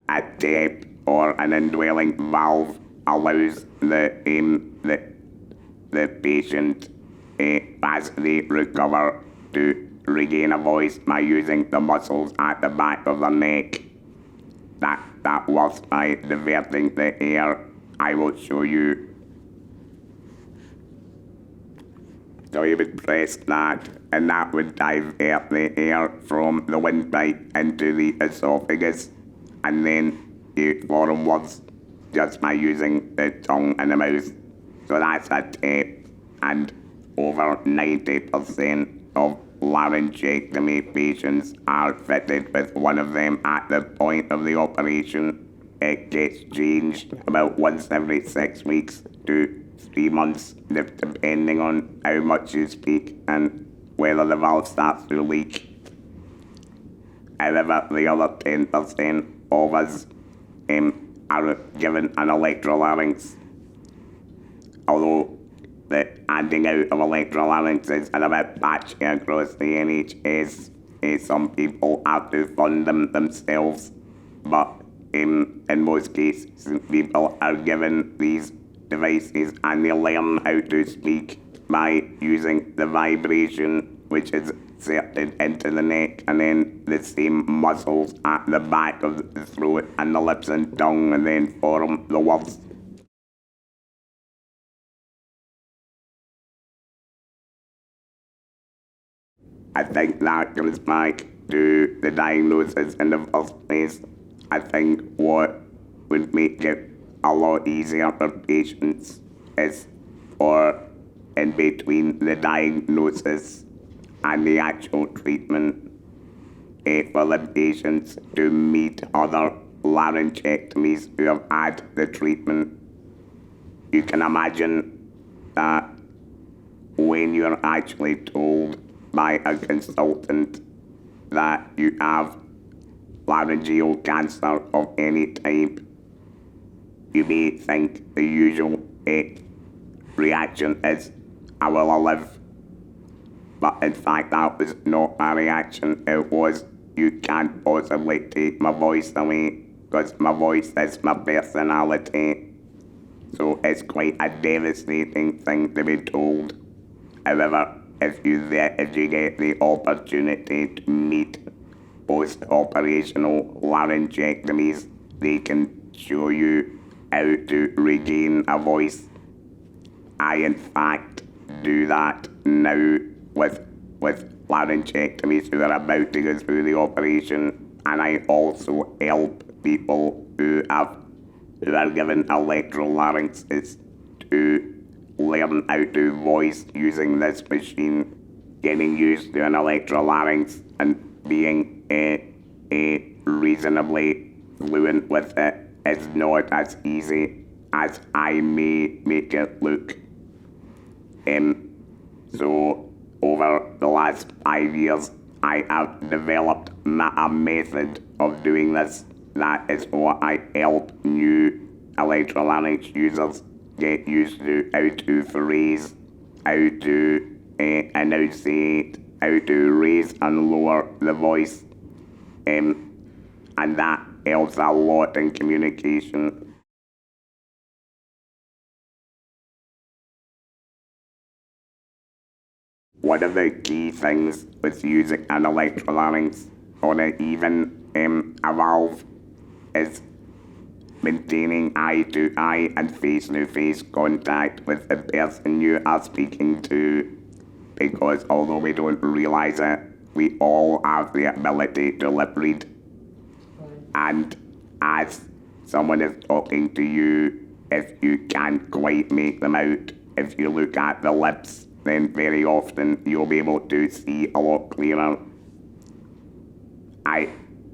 A tape or an indwelling valve allows the patient as they recover to regain a voice by using the muscles at the back of the neck. That works by diverting the air. I will show you. So you would press that, and that would divert the air from the windpipe into the esophagus, and then you form words just by using the tongue and the mouth. So that's a tape, and over 90% of laryngectomy patients are fitted with one of them at the point of the operation. It gets changed about once every 6 weeks to 3 months, depending on how much you speak and whether the valve starts to leak. However, the other 10% of us are given an electrolarynx. Although the handing out of electrolarynxes are a bit patchy across the NHS, some people have to fund them themselves, but in most cases people are given these devices and they learn how to speak by using the vibration which is inserted into the neck, and then the same muscles at the back of the throat and the lips and tongue, and then form the words. I think that comes back to the diagnosis in the first place. I think what would make it a lot easier for patients is for, in between the diagnosis and the actual treatment, for the patients to meet other laryngectomies who have had the treatment. You can imagine that when you're actually told by a consultant that you have laryngeal cancer of any type, you may think the usual reaction is, I will live. But in fact, that was not my reaction. It was, you can't possibly take my voice away, because my voice is my personality. So it's quite a devastating thing to be told. However, if you get the opportunity to meet post-operational laryngectomies, they can show you how to regain a voice. I, in fact, do that now with laryngectomies who are about to go through the operation, and I also help people who are given electrolarynxes to learn how to voice using this machine. Getting used to an electrolarynx and being reasonably fluent with it is not as easy as I may make it look. So over the last 5 years, I have developed a method of doing this. That is what I help new electrolarynx users get used to: how to phrase, how to enunciate, how to raise and lower the voice, and that helps a lot in communication. One of the key things with using an electrolarynx or even a valve is maintaining eye-to-eye and face-to-face contact with the person you are speaking to, because although we don't realize it, we all have the ability to lip read. And as someone is talking to you, if you can't quite make them out, if you look at the lips, then very often you'll be able to see a lot clearer. I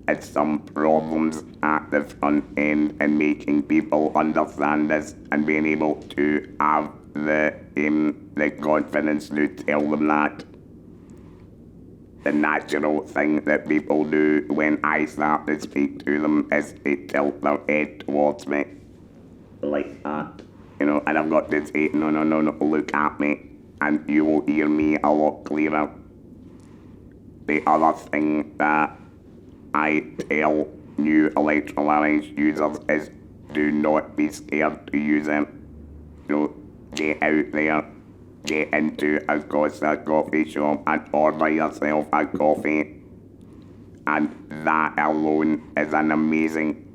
had some problems at the front end in making people understand this and being able to have the confidence to tell them that. The natural thing that people do when I start to speak to them is they tilt their head towards me, like that, and I've got to say, no, look at me, and you will hear me a lot clearer. The other thing that I tell new Electrolarynx users is do not be scared to use it. Get out there, get into a Costa coffee shop and order yourself a coffee. And that alone is an amazing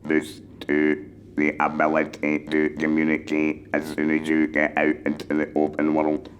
boost to the ability to communicate as soon as you get out into the open world.